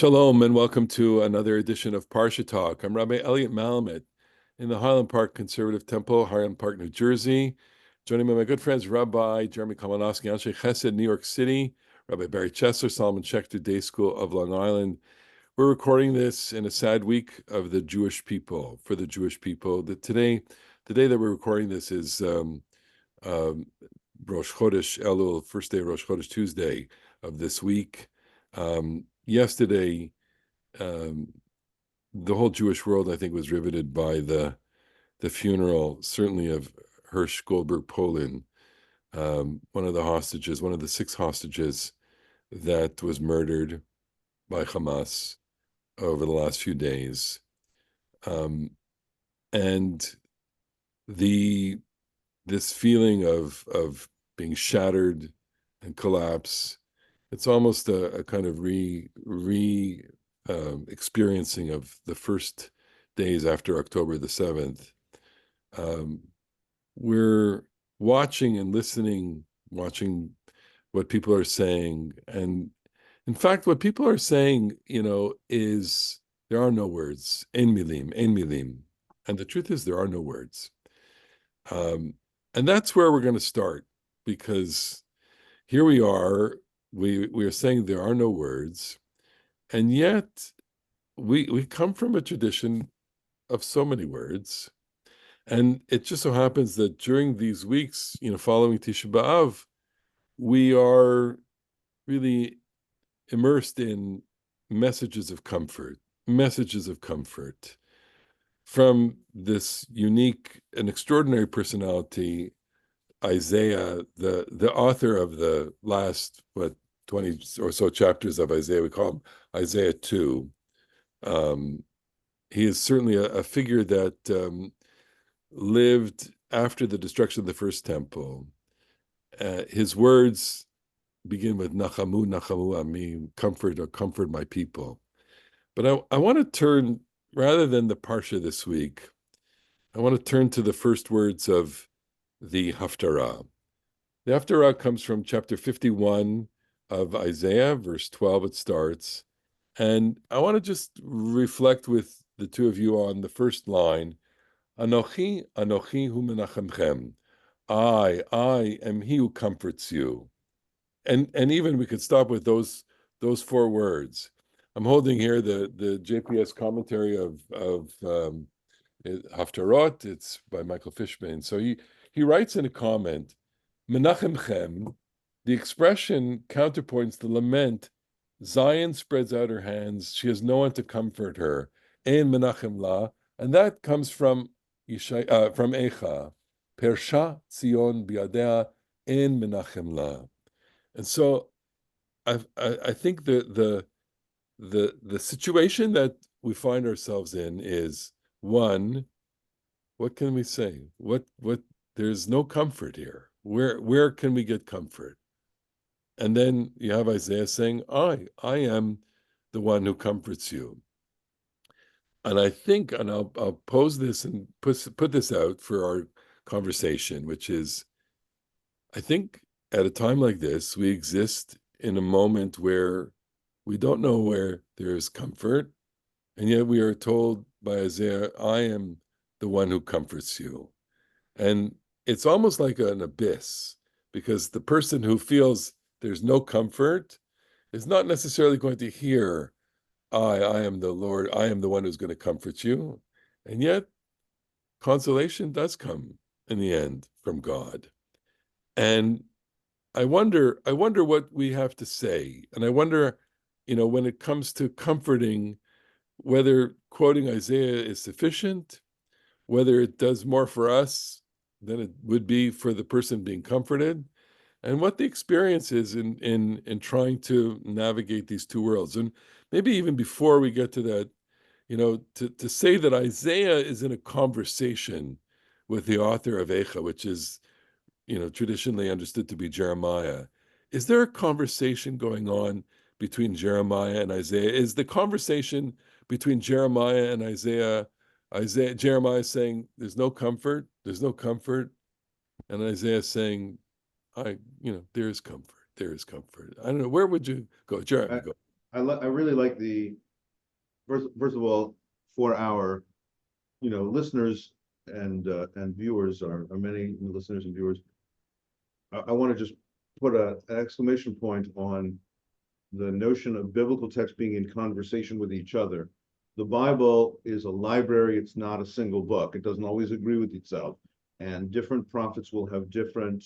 Shalom and welcome to another edition of Parsha Talk. I'm Rabbi Elliot Malamet in the Highland Park Conservative Temple, Highland Park, New Jersey. Joining me, my good friends, Rabbi Jeremy Kalmanowski, Anshe Chesed, New York City, Rabbi Barry Chesler, Solomon Schechter Day School of Long Island. We're recording this in a sad week of the Jewish people, for the Jewish people. The day that we're recording this is um, Rosh Chodesh Elul, first day of Rosh Chodesh, Tuesday of this week. Yesterday, the whole Jewish world, I think, was riveted by the funeral, certainly of Hirsch Goldberg Polin, one of the hostages, one of the 6 hostages that was murdered by Hamas over the last few days. And this feeling of being shattered and collapse, it's almost a kind of experiencing of the first days after October the 7th. We're watching and listening, watching what people are saying. And in fact, what people are saying, is there are no words. Ein milim, ein milim. And the truth is there are no words. And that's where we're going to start, because here we are, we are saying there are no words, and yet we come from a tradition of so many words. And it just so happens that during these weeks, following Tisha B'Av, we are really immersed in messages of comfort from this unique and extraordinary personality, Isaiah, the author of the last 20 or so chapters of Isaiah. We call him Isaiah 2. He is certainly a figure that lived after the destruction of the first temple. His words begin with Nachamu, Nachamu Ami, comfort or comfort my people. But I want to turn, rather than the Parsha this week, I want to turn to the first words of the Haftarah. The Haftarah comes from chapter 51 of Isaiah, verse 12, it starts. And I want to just reflect with the two of you on the first line, Anochi, Anochi hu menachemchem. I am he who comforts you. And even we could stop with those 4 words. I'm holding here the JPS commentary of Haftarot. It's by Michael Fishman. So he writes in a comment, Menachemchem, the expression counterpoints the lament. Zion spreads out her hands. She has no one to comfort her. Ein menachem la, and that comes from Eicha. Persha Tzion biadea ein menachem la. And so I think the situation that we find ourselves in is, one, what can we say? What there's no comfort here. Where can we get comfort? And then you have Isaiah saying, I am the one who comforts you. And I think, and I'll pose this and put this out for our conversation, which is, I think at a time like this, we exist in a moment where we don't know where there is comfort, and yet we are told by Isaiah, I am the one who comforts you. And it's almost like an abyss, because the person who feels there's no comfort is not necessarily going to hear, I am the Lord, I am the one who's going to comfort you. And yet consolation does come in the end from God. And I wonder what we have to say. And I wonder, when it comes to comforting, whether quoting Isaiah is sufficient, whether it does more for us than it would be for the person being comforted, and what the experience is in trying to navigate these two worlds. And maybe even before we get to that, to say that Isaiah is in a conversation with the author of Eicha, which is, traditionally understood to be Jeremiah. Is there a conversation going on between Jeremiah and Isaiah? Is the conversation between Jeremiah and Isaiah, Jeremiah saying, there's no comfort, and Isaiah saying, there is comfort. I don't know. Where would you go? Jeremy, I, go. I really like the first of all, for our listeners and viewers, are many listeners and viewers. I want to just put an exclamation point on the notion of biblical text being in conversation with each other. The Bible is a library, it's not a single book. It doesn't always agree with itself. And different prophets will have different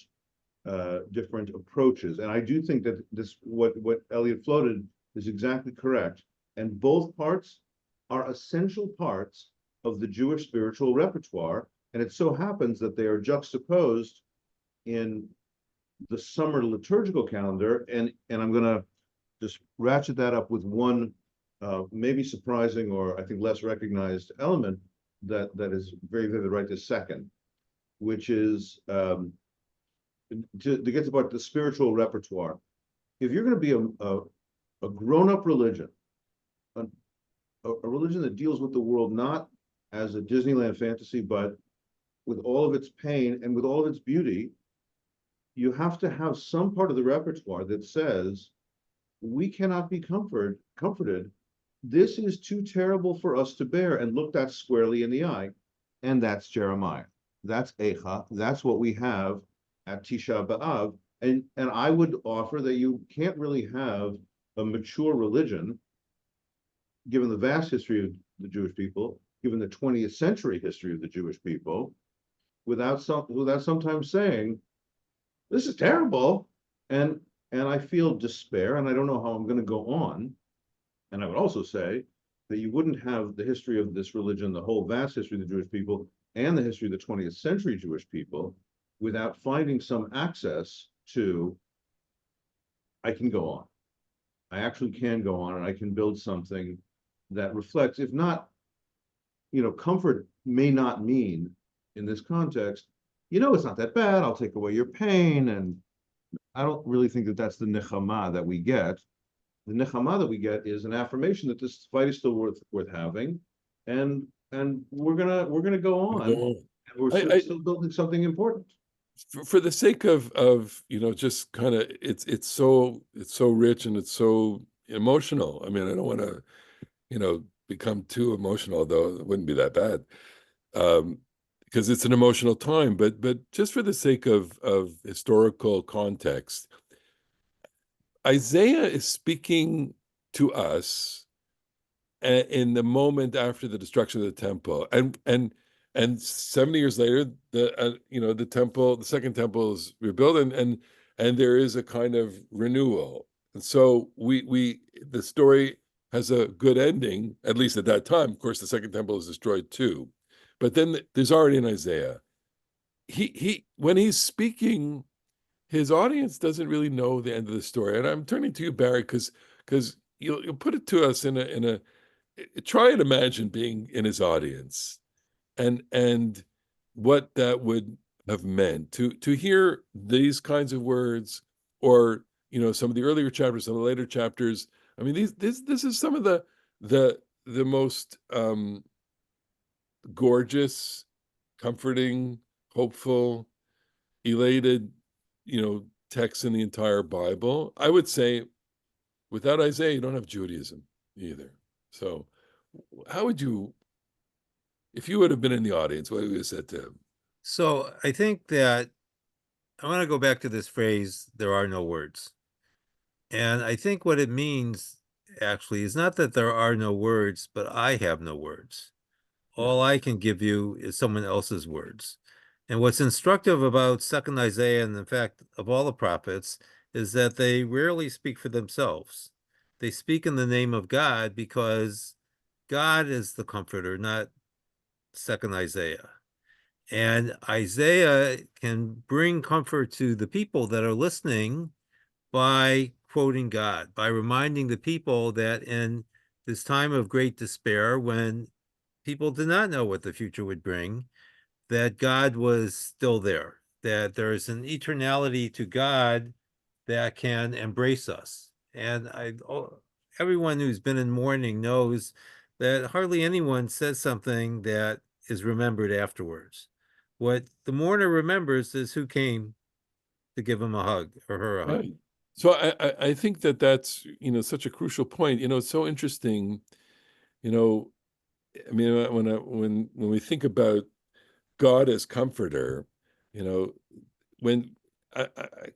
approaches. And I do think that this what Elliot floated is exactly correct. And both parts are essential parts of the Jewish spiritual repertoire. And it so happens that they are juxtaposed in the summer liturgical calendar. And I'm going to just ratchet that up with one maybe surprising or I think less recognized element that is very vivid right this second, which is to get about the spiritual repertoire. If you're going to be a grown-up religion, a, a religion that deals with the world not as a Disneyland fantasy, but with all of its pain and with all of its beauty, you have to have some part of the repertoire that says, we cannot be comforted. This is too terrible for us to bear, and look that squarely in the eye. And that's Jeremiah. That's Eicha. That's what we have at Tisha B'Av. And I would offer that you can't really have a mature religion, given the vast history of the Jewish people, given the 20th century history of the Jewish people, without sometimes saying, this is terrible. And I feel despair, and I don't know how I'm going to go on. And I would also say that you wouldn't have the history of this religion, the whole vast history of the Jewish people, and the history of the 20th century Jewish people, without finding some access to, I can go on. I actually can go on, and I can build something that reflects, if not, comfort may not mean in this context, it's not that bad, I'll take away your pain. And I don't really think that that's the nechama that we get. The nechama that we get is an affirmation that this fight is still worth having, and we're gonna go on, and we're still building something important. For the sake of just kind of it's so rich and it's so emotional. I mean, I don't want to become too emotional, though it wouldn't be that bad, because it's an emotional time. But just for the sake of historical context, Isaiah is speaking to us in the moment after the destruction of the temple, and 70 years later, the temple, the second temple is rebuilt, and there is a kind of renewal. And so the story has a good ending, at least at that time. Of course, the second temple is destroyed too, but then there's already in Isaiah. He when he's speaking, his audience doesn't really know the end of the story. And I'm turning to you, Barry, because you'll put it to us in a try and imagine being in his audience and what that would have meant to hear these kinds of words, or some of the earlier chapters, some of the later chapters. I mean, this is some of the most gorgeous, comforting, hopeful, elated, texts in the entire Bible. I would say without Isaiah, you don't have Judaism either. So how would you, if you would have been in the audience, what would you have said to him? So I think that I want to go back to this phrase, there are no words. And I think what it means actually is not that there are no words, but I have no words. All I can give you is someone else's words. And what's instructive about second Isaiah, and in fact of all the prophets, is that they rarely speak for themselves. They speak in the name of God because God is the comforter, not second Isaiah. And Isaiah can bring comfort to the people that are listening by quoting God, by reminding the people that in this time of great despair, when people did not know what the future would bring, that God was still there, that there is an eternality to God that can embrace us. And everyone who's been in mourning knows that hardly anyone says something that is remembered afterwards. What the mourner remembers is who came to give him a hug or her a hug. Right. So I think that that's, such a crucial point. It's so interesting. You know, I mean, when we think about God as comforter, you know, when I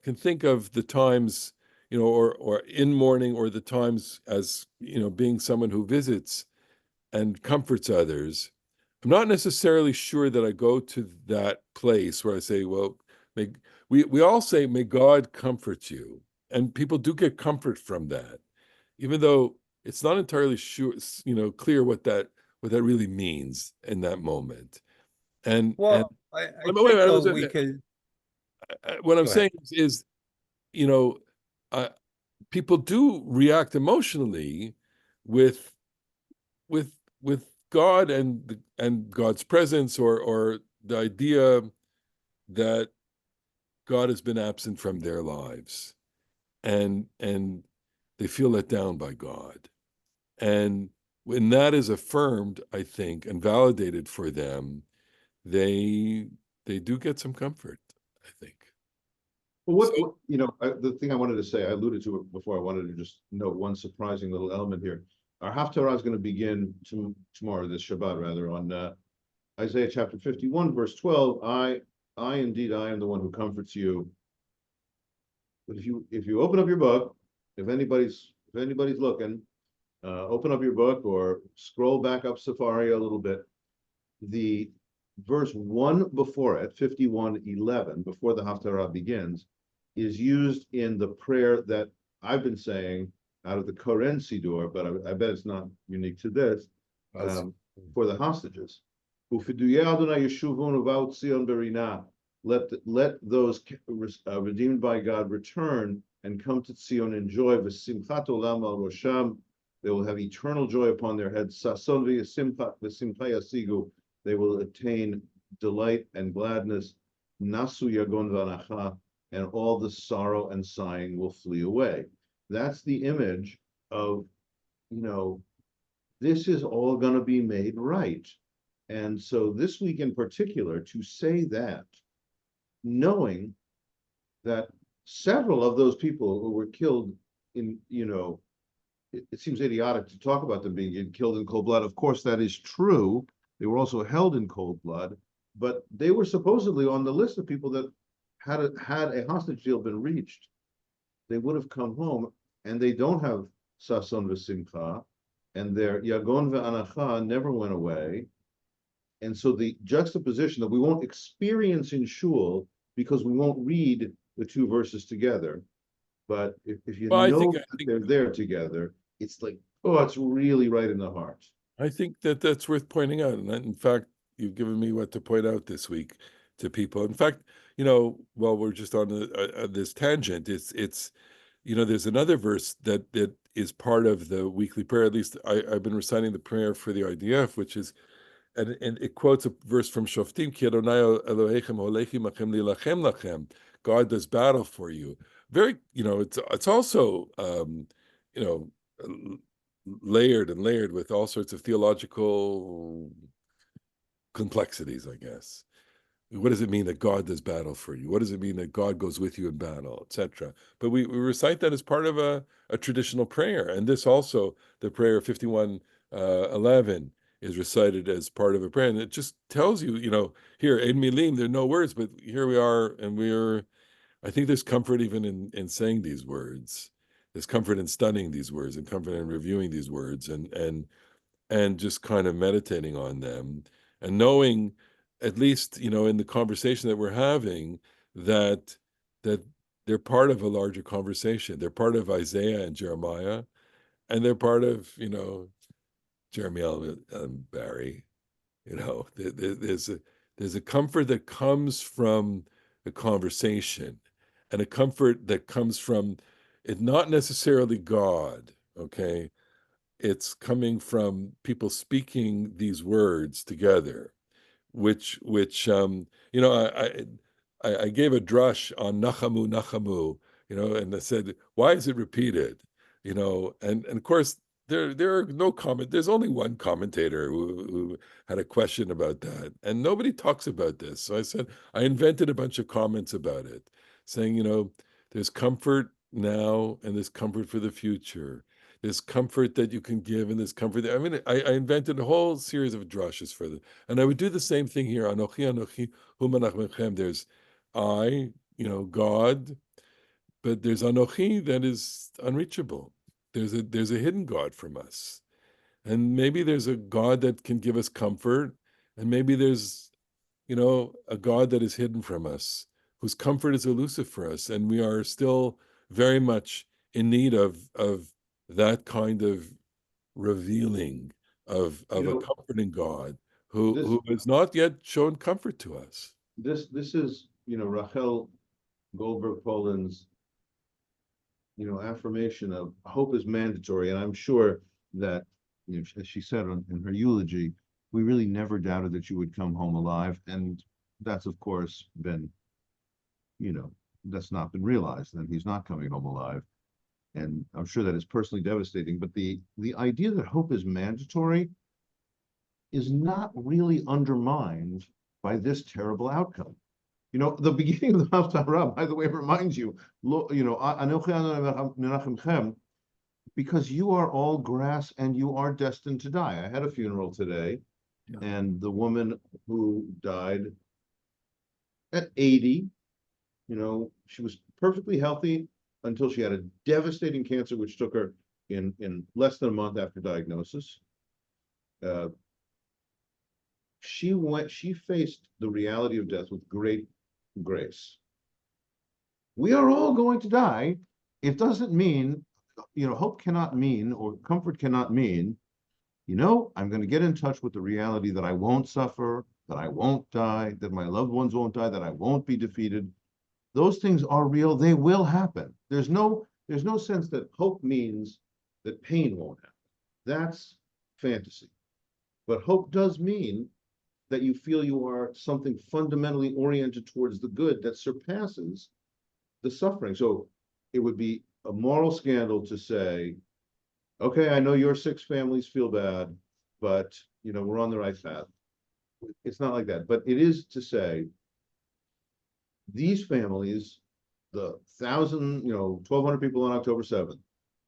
can think of the times, or in mourning, or the times as, being someone who visits and comforts others. I'm not necessarily sure that I go to that place where I say, well, may, we all say, may God comfort you. And people do get comfort from that, even though it's not entirely sure, clear what that really means in that moment. And Well, I wait, think though we wait, could what I'm go ahead. saying is, you know, uh, people do react emotionally with with with God and God's presence, or the idea that God has been absent from their lives, and they feel let down by God. And when that is affirmed, I think, and validated for them, they they do get some comfort, I think. Well, So the thing I wanted to say, I alluded to it before. I wanted to just note one surprising little element here. Our Haftarah is going to begin tomorrow, this Shabbat rather, on Isaiah chapter 51, verse 12. I indeed, I am the one who comforts you. But if you open up your book, if anybody's looking, open up your book or scroll back up Safari a little bit. The verse one before it, 51:11, before the Haftarah begins, is used in the prayer that I've been saying out of the Koren Siddur, but I bet it's not unique to this, um, for the hostages. Let those redeemed by God return and come to Zion in joy. V'simchat olam al rosham. They will have eternal joy upon their heads. Sason v'simcha yasigu. They will attain delight and gladness. Nasu yagon v'anacha, and all the sorrow and sighing will flee away. That's the image of, this is all going to be made right. And so this week in particular, to say that, knowing that several of those people who were killed in, it seems idiotic to talk about them being killed in cold blood. Of course, that is true. They were also held in cold blood, but they were supposedly on the list of people that had a hostage deal been reached, they would have come home, and they don't have sason v'simcha, and their yagon ve'anacha never went away. And so the juxtaposition that we won't experience in shul because we won't read the two verses together, but if you well, I know think I that think they're there together, it's like, oh, it's really right in the heart. I think that that's worth pointing out. And in fact, you've given me what to point out this week to people. In fact, while we're just on this tangent, it's there's another verse that is part of the weekly prayer. At least I've been reciting the prayer for the IDF, which is, and it quotes a verse from Shoftim, Ki Adonai Elohechem holechim lachem lilachem lachem. God does battle for you. Very, it's also, you know, layered and layered with all sorts of theological complexities, I guess. What does it mean that God does battle for you? What does it mean that God goes with you in battle, etc.? But we recite that as part of a traditional prayer. And this also, the prayer 51:11 is recited as part of a prayer. And it just tells you, here, Ein Milim, there are no words, but here we are, and I think there's comfort even in saying these words. There's comfort in studying these words, and comfort in reviewing these words, and just kind of meditating on them, and knowing, at least in the conversation that we're having, that they're part of a larger conversation. They're part of Isaiah and Jeremiah, and they're part of Jeremiah and Barry. There's a comfort that comes from a conversation, and a comfort that comes from it, not necessarily God, okay? It's coming from people speaking these words together, which I gave a drush on Nachamu Nachamu, and I said, why is it repeated? And of course there are no comment. There's only one commentator who had a question about that, and nobody talks about this. So I said I invented a bunch of comments about it, saying there's comfort now, and there's comfort for the future. There's comfort that you can give, and there's comfort. I mean, I invented a whole series of drushes for them, and I would do the same thing here. Anochi, Anochi, Hu Menachem. There's I, God, but there's Anochi that is unreachable. There's a hidden God from us, and maybe there's a God that can give us comfort, and maybe there's a God that is hidden from us, whose comfort is elusive for us, and we are still very much in need of that kind of revealing of You a know, comforting God this who has not yet shown comfort to us. this is, Rachel Goldberg Poland's, affirmation of hope is mandatory. And I'm sure that, as she said in her eulogy, we really never doubted that you would come home alive. And that's, of course, been, you know, that's not been realized, and he's not coming home alive. And I'm sure that is personally devastating. But the idea that hope is mandatory is not really undermined by this terrible outcome. The beginning of the Haftarah, by the way, reminds you, because you are all grass and you are destined to die. I had a funeral today, Yeah. and the woman who died at 80, she was perfectly healthy until she had a devastating cancer, which took her in less than a month after diagnosis. Uh, she faced the reality of death with great grace. We are all going to die. It doesn't mean, hope cannot mean, or comfort cannot mean, I'm going to get in touch with the reality that I won't suffer, that I won't die, that my loved ones won't die, that I won't be defeated. Those things are real. They will happen. There's no sense that hope means that pain won't happen. That's fantasy. But hope does mean that you feel you are something fundamentally oriented towards the good that surpasses the suffering. So it would be a moral scandal to say, okay, I know your 6 families feel bad, but we're on the right path. It's not like that. But it is to say, these families, the 1,200 people on October 7th,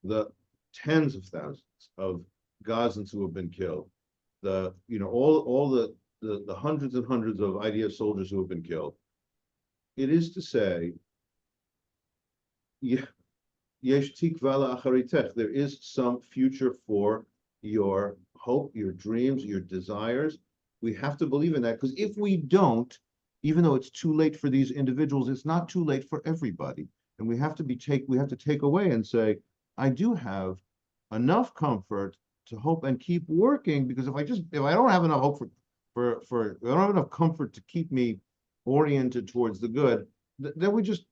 the tens of thousands of Gazans who have been killed, all the hundreds and hundreds of IDF soldiers who have been killed. It is to say, yesh tikva la'acharitech. There is some future for your hope, your dreams, your desires. We have to believe in that, because if we don't, even though it's too late for these individuals, it's not too late for everybody. And we have to take away and say, I do have enough comfort to hope and keep working, because if I don't have enough hope if I don't have enough comfort to keep me oriented towards the good, then we just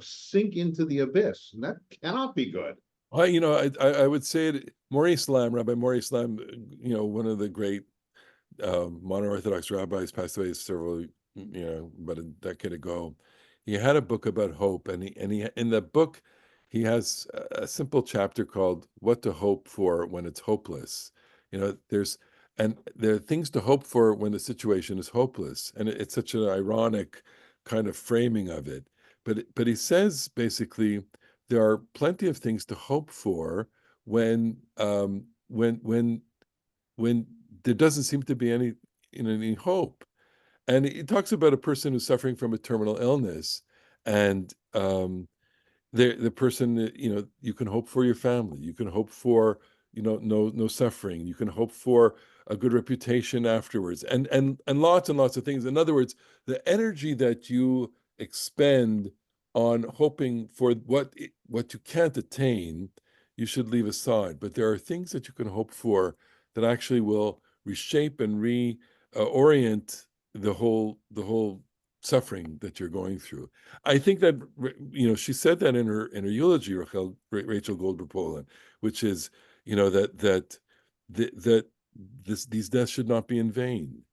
sink into the abyss, and that cannot be good. I would say it, Maurice Lamb, Rabbi Maurice Lamb, one of the great modern Orthodox rabbis, passed away several, about a decade ago. He had a book about hope, and he in the book he has a simple chapter called "What to Hope for When It's Hopeless." There are things to hope for when the situation is hopeless, and it's such an ironic kind of framing of it. But he says basically there are plenty of things to hope for when when there doesn't seem to be any hope. And he talks about a person who's suffering from a terminal illness, and the person, you can hope for your family, you can hope for, no suffering, you can hope for a good reputation afterwards, and lots of things. In other words, the energy that you expend on hoping for what you can't attain, you should leave aside. But there are things that you can hope for that actually will reshape and reorient the whole suffering that you're going through. I think that she said that in her eulogy, Rachel Goldberg Poland, which is that these deaths should not be in vain.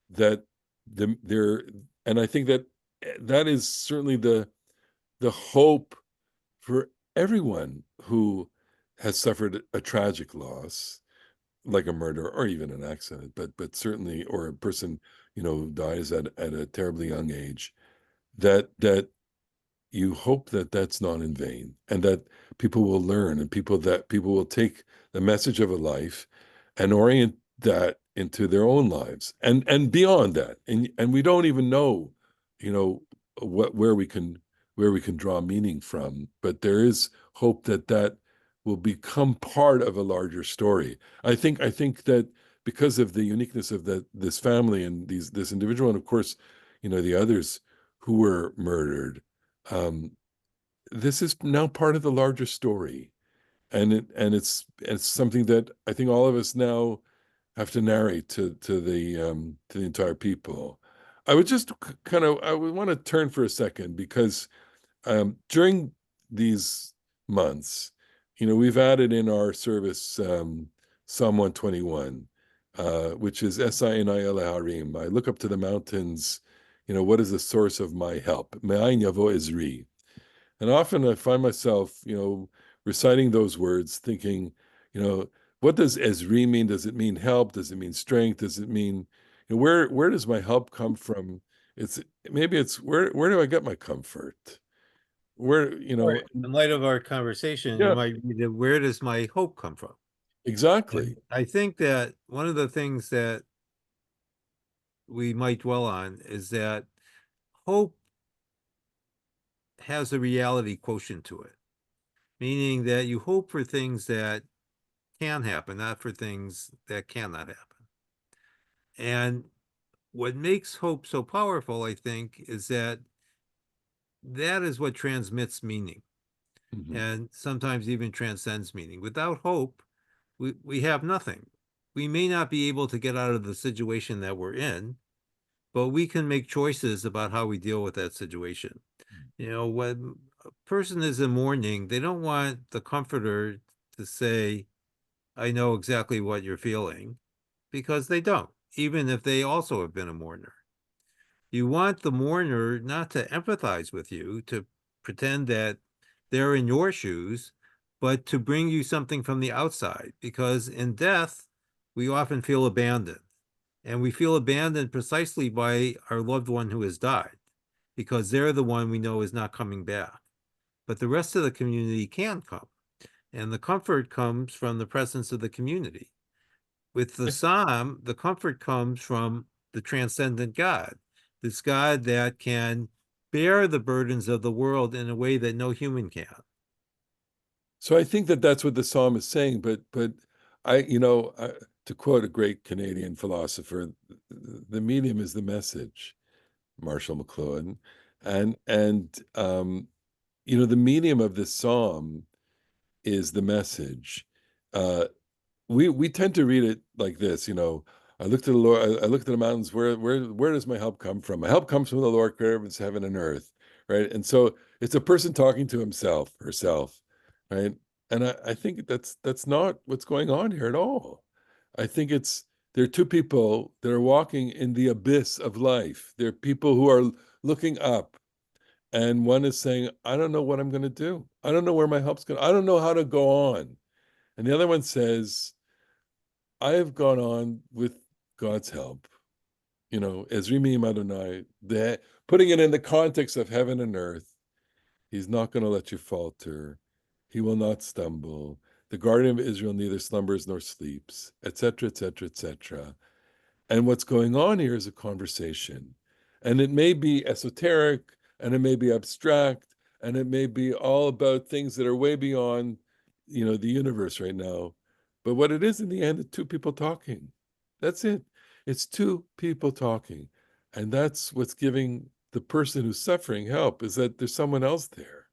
That there, and I think that is certainly the hope for everyone who has suffered a tragic loss, like a murder or even an accident, but certainly, or a person who dies at a terribly young age, that you hope that that's not in vain, and that people will learn, and people will take the message of a life and orient that into their own lives, and beyond that. And we don't even know, you know, where we can draw meaning from, but there is hope that that will become part of a larger story. I think that because of the uniqueness of this family and this individual, and of course, the others who were murdered, um, this is now part of the larger story, and it's something that I think all of us now have to narrate to the entire people. I would just I would want to turn for a second, because during these months, we've added in our service Psalm 121, which is Esainai Harim. I look up to the mountains. What is the source of my help? Me'ayin yavo ezri. And often I find myself, reciting those words, thinking, what does Ezri mean? Does it mean help? Does it mean strength? Does it mean, where does my help come from? Maybe it's where do I get my comfort? Where, Right. In light of our conversation, you yeah, might read, where does my hope come from? exactly. And I think that one of the things that we might dwell on is that hope has a reality quotient to it, meaning that you hope for things that can happen, not for things that cannot happen. And what makes hope so powerful, I think, is that that is what transmits meaning, Mhm. and sometimes even transcends meaning. Without hope, we have nothing. We may not be able to get out of the situation that we're in, but we can make choices about how we deal with that situation. When a person is in mourning, they don't want the comforter to say, I know exactly what you're feeling, because they don't, even if they also have been a mourner. You want the mourner not to empathize with you, to pretend that they're in your shoes, but to bring you something from the outside. Because in death, we often feel abandoned. And we feel abandoned precisely by our loved one who has died, because they're the one we know is not coming back. But the rest of the community can come. And the comfort comes from the presence of the community. With the psalm, the comfort comes from the transcendent God, this God that can bear the burdens of the world in a way that no human can. So I think that that's what the psalm is saying, but to quote a great Canadian philosopher, the medium is the message, Marshall McLuhan, and the medium of this psalm is the message. Uh, we tend to read it like this. I look to the Lord, I look to the mountains. Where does my help come from? My help comes from the Lord, creator of heaven and earth, right? And so it's a person talking to himself, herself, right? And I think that's not what's going on here at all. I think there are two people that are walking in the abyss of life. There are people who are looking up, and one is saying, I don't know what I'm going to do. I don't know where my help's going. I don't know how to go on. And the other one says, I have gone on with God's help. Ezri Adonai, putting it in the context of heaven and earth. He's not going to let you falter. He will not stumble. The guardian of Israel neither slumbers nor sleeps, etc., etc., etc. And what's going on here is a conversation. And it may be esoteric, and it may be abstract, and it may be all about things that are way beyond, the universe right now. But what it is in the end is two people talking. That's it. It's two people talking. And that's what's giving the person who's suffering help, is that there's someone else there.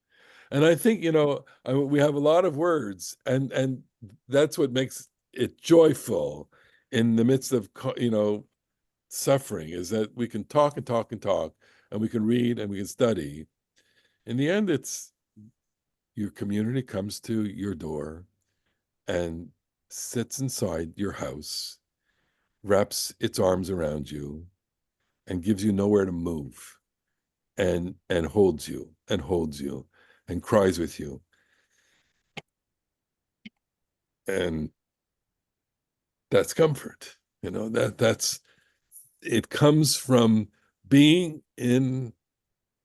And I think, we have a lot of words, and that's what makes it joyful in the midst of, suffering, is that we can talk and talk and talk, and we can read and we can study. In the end, it's your community comes to your door and sits inside your house, wraps its arms around you, and gives you nowhere to move, and holds you and cries with you. And that's comfort. That's it comes from being in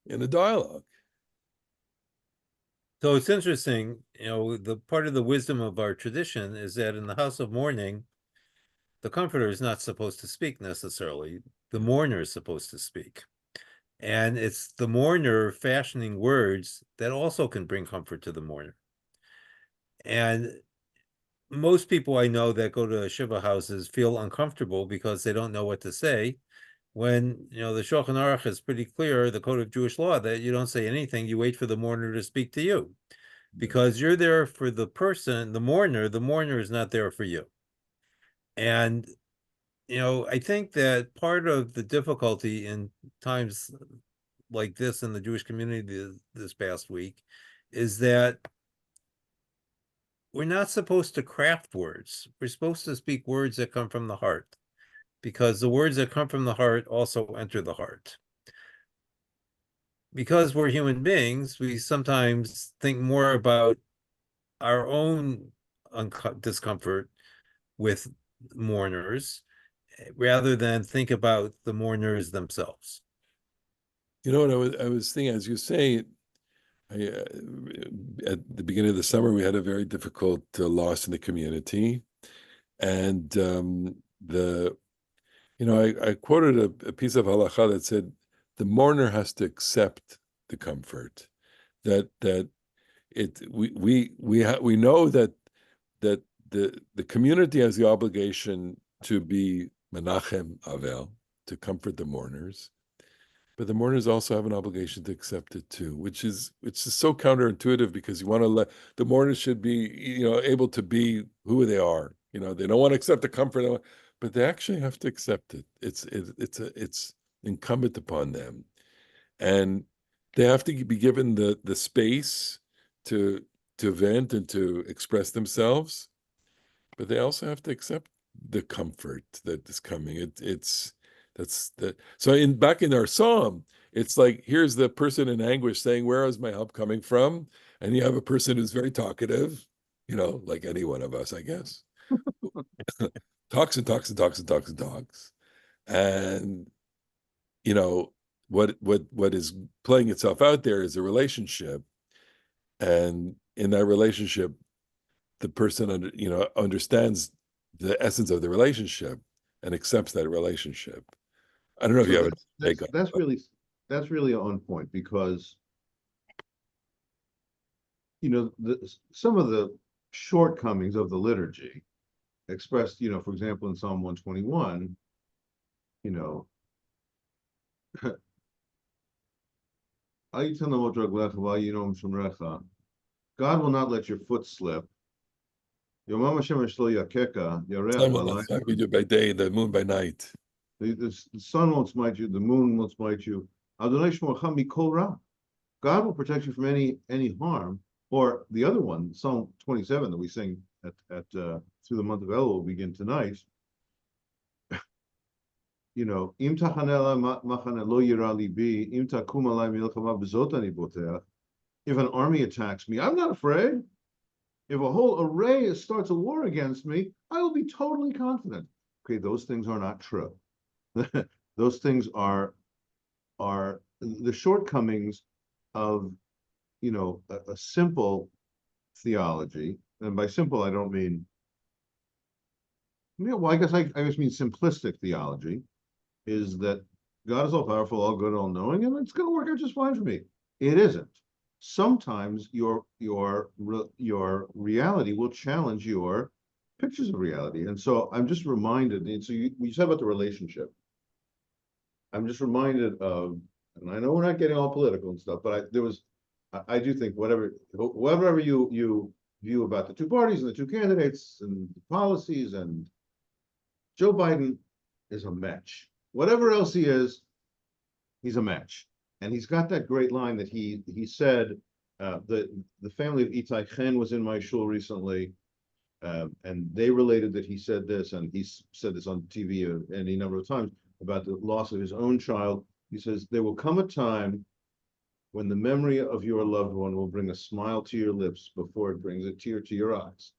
a dialogue. So it's interesting, the part of the wisdom of our tradition is that in the house of mourning, the comforter is not supposed to speak necessarily. The mourner is supposed to speak. And it's the mourner fashioning words that also can bring comfort to the mourner. And most people I know that go to Shiva houses feel uncomfortable because they don't know what to say. When, the Shulchan Aruch is pretty clear, the code of Jewish law, that you don't say anything, you wait for the mourner to speak to you. Because you're there for the person, the mourner is not there for you. And, I think that part of the difficulty in times like this in the Jewish community this past week is that we're not supposed to craft words. We're supposed to speak words that come from the heart, because the words that come from the heart also enter the heart. Because we're human beings, we sometimes think more about our own discomfort with mourners rather than think about the mourners themselves. You know what I was thinking, as you say, at the beginning of the summer, we had a very difficult loss in the community. And I quoted a piece of halacha that said, the mourner has to accept the comfort. That we know that the community has the obligation to be menachem avel, to comfort the mourners, but the mourners also have an obligation to accept it too, which is so counterintuitive, because you want to let the mourners should be able to be who they are. They don't want to accept the comfort, but they actually have to accept it. It's incumbent upon them, and they have to be given the space to vent and to express themselves, but they also have to accept the comfort that is coming. So back in our psalm, it's like, here's the person in anguish saying, where is my help coming from? And you have a person who's very talkative, like any one of us, I guess, talks and talks and talks and talks and talks. And what is playing itself out there is a relationship. And in that relationship, the person understands the essence of the relationship and accepts that relationship. I don't know if So you have a take on that's it. that's really on point, because some of the shortcomings of the liturgy expressed, for example, in Psalm 121, God will not let your foot slip. That's how we do by day, the moon by night. The sun won't smite you, the moon won't smite you. God will protect you from any harm. Or the other one, Psalm 27 that we sing at through the month of Elul, will begin tonight. Im tachanela machane lo yira libi, im takum alai milchama b'zot ani boteach. If an army attacks me, I'm not afraid. If a whole array starts a war against me, I will be totally confident. Okay, those things are not true. Those things are the shortcomings of a simple theology. And by simple, I don't mean, well, I just mean simplistic theology, is that God is all powerful, all good, all knowing, and it's going to work out just fine for me. It isn't. Sometimes your reality will challenge your pictures of reality. And so I'm just reminded, and so you said about the relationship. I'm just reminded of, and I know we're not getting all political and stuff, but I do think whatever you view about the two parties and the two candidates and policies, and Joe Biden is a match. Whatever else he is, he's a match. And he's got that great line that he said, the family of Itai Chen was in my shul recently, and they related that he said this, and he said this on TV any number of times about the loss of his own child. He says, there will come a time when the memory of your loved one will bring a smile to your lips before it brings a tear to your eyes.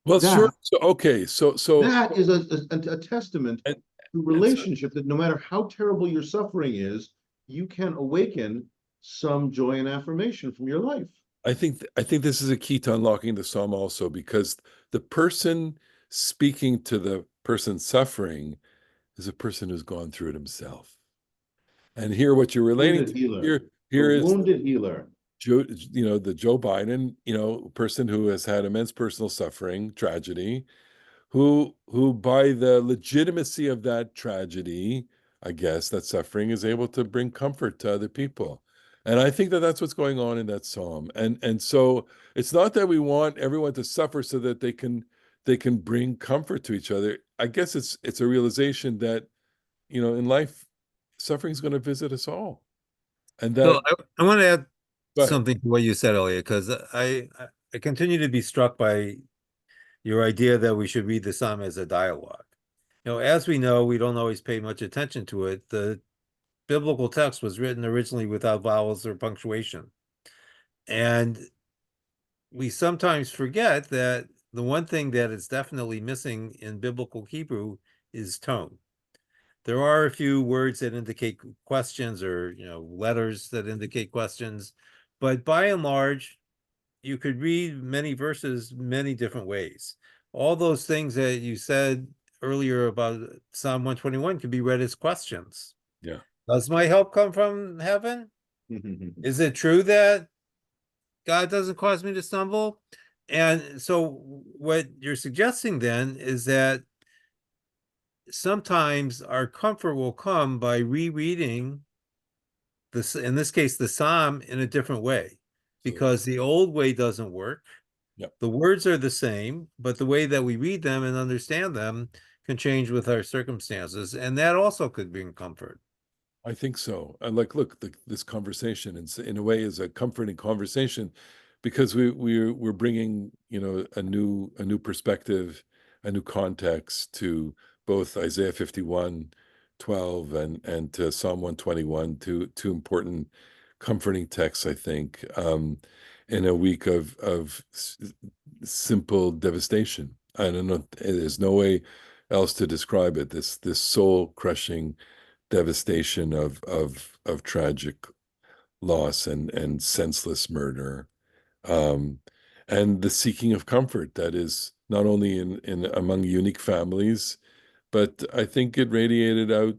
Well, That, sure. So, okay. So that is a testament and, to relationship, that no matter how terrible your suffering is, you can awaken some joy and affirmation from your life. I think this is a key to unlocking the psalm also, because the person speaking to the person suffering is a person who's gone through it himself. And here, what you're relating Wounded to healer, the here is wounded healer. Joe, the Joe Biden, person who has had immense personal suffering, tragedy, who by the legitimacy of that tragedy, I guess, that suffering, is able to bring comfort to other people. And I think that that's what's going on in that psalm. And so it's not that we want everyone to suffer so that they can bring comfort to each other. I guess it's a realization that, in life, suffering is going to visit us all. And So that, I want to add but something to what you said earlier, because I continue to be struck by your idea that we should read the psalm as a dialogue. As we know, we don't always pay much attention to it. The biblical text was written originally without vowels or punctuation. And we sometimes forget that the one thing that is definitely missing in biblical Hebrew is tone. There are a few words that indicate questions, or letters that indicate questions, but by and large, you could read many verses many different ways. All those things that you said earlier about Psalm 121 could be read as questions. yeah, Does my help come from heaven? Is it true that God doesn't cause me to stumble? And so what you're suggesting then is that sometimes our comfort will come by rereading this, in this case, the Psalm, in a different way, so because the old way doesn't work. yeah. The words are the same, but the way that we read them and understand them can change with our circumstances, and that also could bring comfort. I think so. And like, look, this conversation, in a way, is a comforting conversation, because we're bringing, a new perspective, a new context to both Isaiah 51:12 and to Psalm 121, two important comforting texts, I think, in a week of simple devastation. I don't know. There's no way else to describe it. This soul crushing devastation of tragic loss and senseless murder, um, and the seeking of comfort that is not only in among unique families, but I think it radiated out,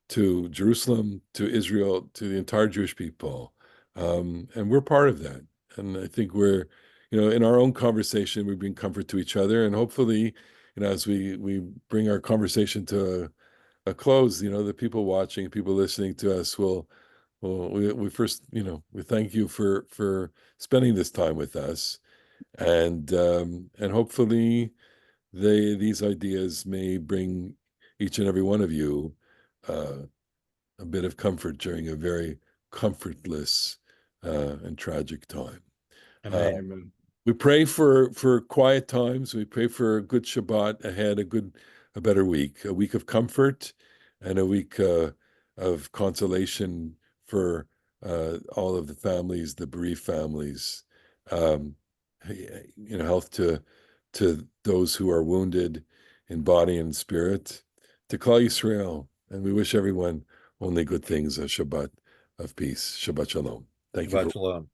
to Jerusalem, to Israel, to the entire Jewish people, and we're part of that. And I think we're, in our own conversation, we bring comfort to each other, and hopefully, as we bring our conversation to a close, the people watching, people listening to us we first, we thank you for spending this time with us, and hopefully these ideas may bring each and every one of you uh, a bit of comfort during a very comfortless and tragic time. Uh, Amen. Amen. we pray for quiet times. We pray for a good Shabbat ahead, a better week, a week of comfort, and a week of consolation for all of the families, the bereaved families. Um, Health to those who are wounded in body and spirit. To Klal Yisrael, and we wish everyone only good things. A Shabbat of peace. Shabbat shalom. Thank you Shabbat for. shalom.